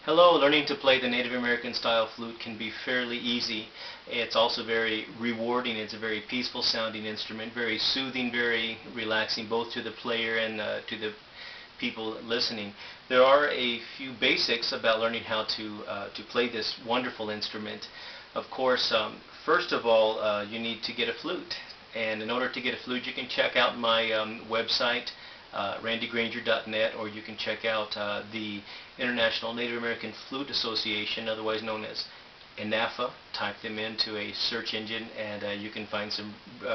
Hello, learning to play the Native American style flute can be fairly easy. It's also very rewarding. It's a very peaceful sounding instrument, very soothing, very relaxing both to the player and to the people listening. There are a few basics about learning how to play this wonderful instrument. Of course, first of all, you need to get a flute. And in order to get a flute, you can check out my website, randygranger.net, or you can check out the International Native American Flute Association, otherwise known as INAFA. Type them into a search engine and you can find some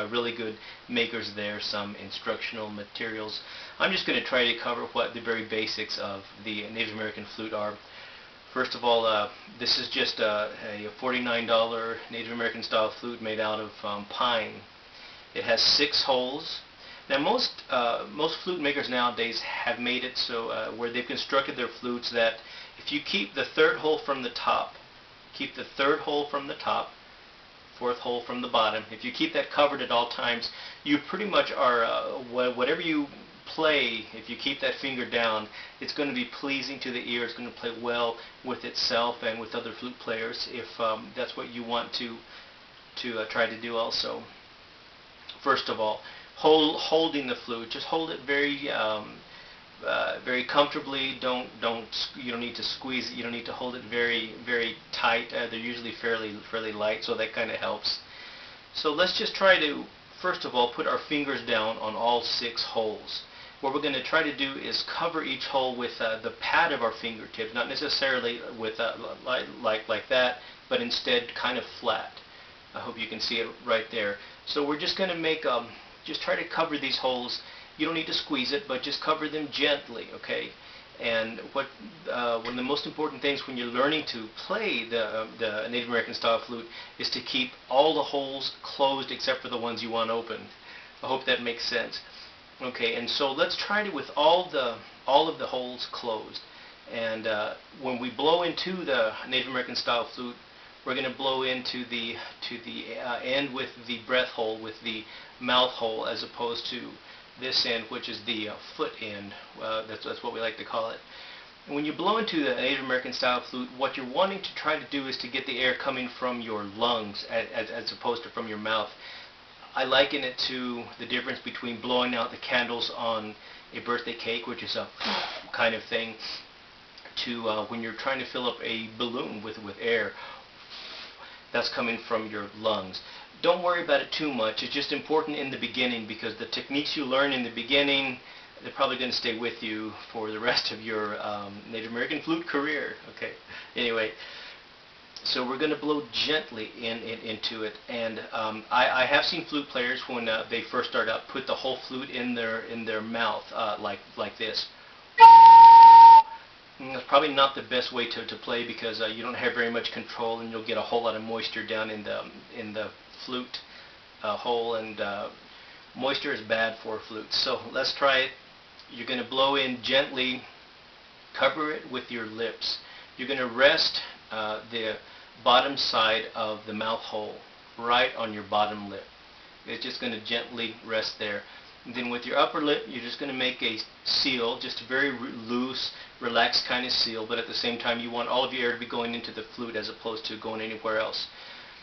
really good makers there, some instructional materials. I'm just going to try to cover what the very basics of the Native American flute are. First of all, this is just a $49 Native American style flute made out of pine. It has 6 holes. Now most flute makers nowadays have made it so where they've constructed their flutes that if you keep the 3rd hole from the top, keep the 3rd hole from the top, 4th hole from the bottom, if you keep that covered at all times, you pretty much are, whatever you play, if you keep that finger down, it's going to be pleasing to the ear, it's going to play well with itself and with other flute players if that's what you want to try to do also. First of all, holding the flute, just hold it very very comfortably. You don't need to squeeze it. You don't need to hold it very tight. They're usually fairly light, so that kind of helps. So let's just try to first of all put our fingers down on all 6 holes. What we're going to try to do is cover each hole with the pad of our fingertips, not necessarily with like that, but instead kind of flat. I hope you can see it right there. So we're just going to make just try to cover these holes. You don't need to squeeze it, but just cover them gently, okay? And one of the most important things when you're learning to play the Native American style flute is to keep all the holes closed except for the ones you want open. I hope that makes sense. Okay, and so let's try it with all of the holes closed. And when we blow into the Native American style flute, we're going to blow into the end with the breath hole, with the mouth hole, as opposed to this end, which is the foot end. That's what we like to call it. And when you blow into the Native American style flute, what you're wanting to try to do is to get the air coming from your lungs as opposed to from your mouth. I liken it to the difference between blowing out the candles on a birthday cake, which is a kind of thing, to when you're trying to fill up a balloon with air. That's coming from your lungs. Don't worry about it too much. It's just important in the beginning because the techniques you learn in the beginning, they're probably going to stay with you for the rest of your Native American flute career. Okay. Anyway, so we're going to blow gently into it, and I have seen flute players when they first start out put the whole flute in their mouth like this. That's probably not the best way to play because you don't have very much control, and you'll get a whole lot of moisture down in the flute hole, and moisture is bad for flutes. So let's try it. You're going to blow in gently, cover it with your lips. You're going to rest the bottom side of the mouth hole right on your bottom lip. It's just going to gently rest there. And then with your upper lip, you're just going to make a seal, just a very loose, relaxed kind of seal, but at the same time you want all of your air to be going into the flute as opposed to going anywhere else.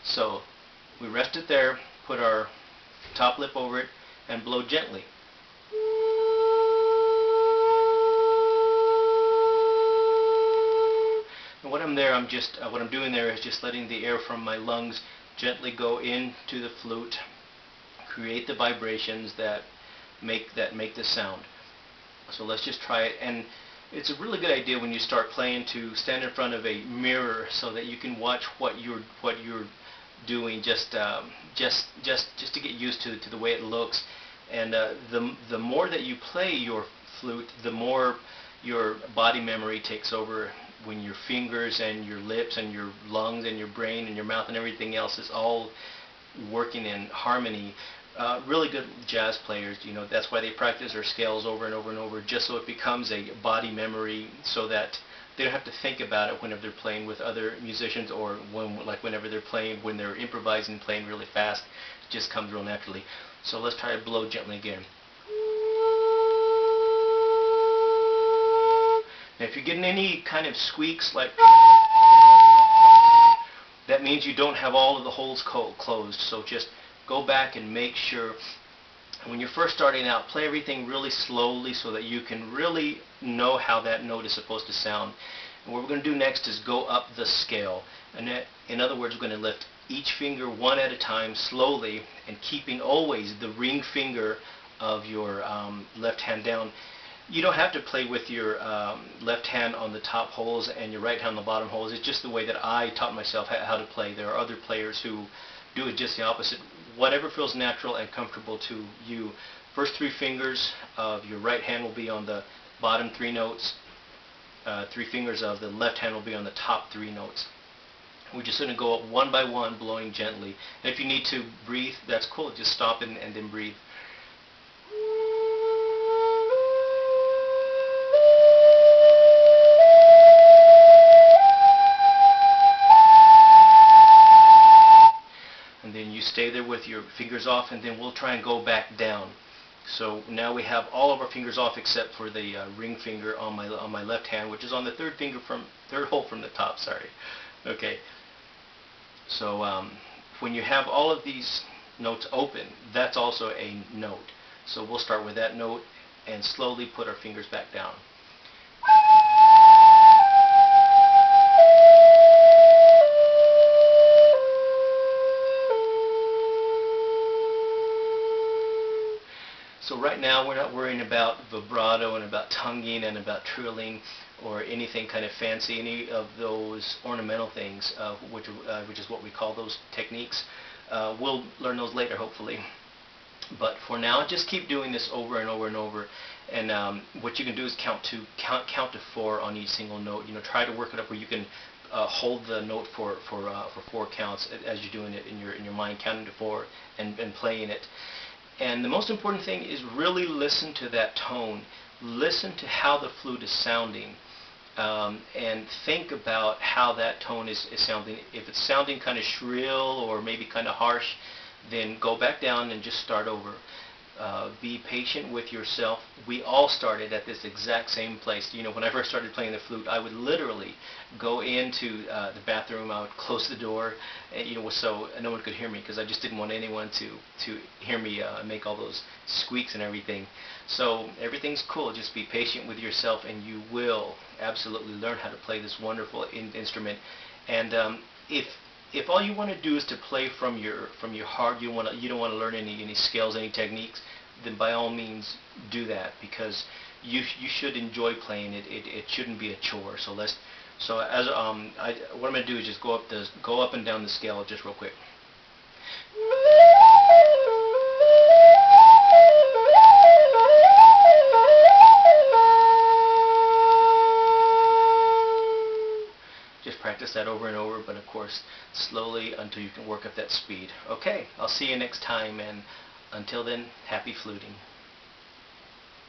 So we rest it there, put our top lip over it, and blow gently. And what I'm doing there is just letting the air from my lungs gently go into the flute, create the vibrations that make the sound. So let's just try it. And it's a really good idea when you start playing to stand in front of a mirror so that you can watch what you're doing, just to get used to the way it looks. And the more that you play your flute, the more your body memory takes over, when your fingers and your lips and your lungs and your brain and your mouth and everything else is all working in harmony. Really good jazz players, that's why they practice their scales over and over and over, just so it becomes a body memory, so that they don't have to think about it whenever they're playing with other musicians, or whenever they're playing, when they're improvising, playing really fast. It just comes real naturally. So let's try to blow gently again. Now if you're getting any kind of squeaks like that, means you don't have all of the holes closed. So just go back and make sure when you're first starting out, play everything really slowly so that you can really know how that note is supposed to sound. And what we're going to do next is go up the scale. And in other words, we're going to lift each finger one at a time slowly and keeping always the ring finger of your left hand down. You don't have to play with your left hand on the top holes and your right hand on the bottom holes. It's just the way that I taught myself how to play. There are other players who do it just the opposite. Whatever feels natural and comfortable to you. First three fingers of your right hand will be on the bottom three notes. Three fingers of the left hand will be on the top three notes. We're just going to go up one by one, blowing gently. And if you need to breathe, that's cool. Just stop and then breathe. And then you stay there with your fingers off, and then we'll try and go back down. So now we have all of our fingers off except for the ring finger on my left hand, which is on the third hole from the top. Sorry. Okay. So when you have all of these notes open, that's also a note. So we'll start with that note and slowly put our fingers back down. So right now we're not worrying about vibrato and about tonguing and about trilling or anything kind of fancy, any of those ornamental things, which is what we call those techniques. We'll learn those later, hopefully. But for now, just keep doing this over and over and over. And what you can do is count to 4 on each single note. You know, try to work it up where you can hold the note for 4 counts as you're doing it in your mind, counting to 4 and playing it. And the most important thing is really listen to that tone. Listen to how the flute is sounding. And think about how that tone is sounding. If it's sounding kind of shrill or maybe kind of harsh, then go back down and just start over. Be patient with yourself. We all started at this exact same place. You know, when I first started playing the flute, I would literally go into the bathroom. I would close the door, you know, so no one could hear me because I just didn't want anyone to hear me make all those squeaks and everything. So everything's cool. Just be patient with yourself, and you will absolutely learn how to play this wonderful instrument. And if all you want to do is to play from your heart, you don't want to learn any scales, any techniques, then by all means do that, because you should enjoy playing it. It shouldn't be a chore. So what I'm going to do is just go up and down the scale just real quick. Just practice that over and over, but of course slowly until you can work up that speed. Okay, I'll see you next time, and until then, happy fluting.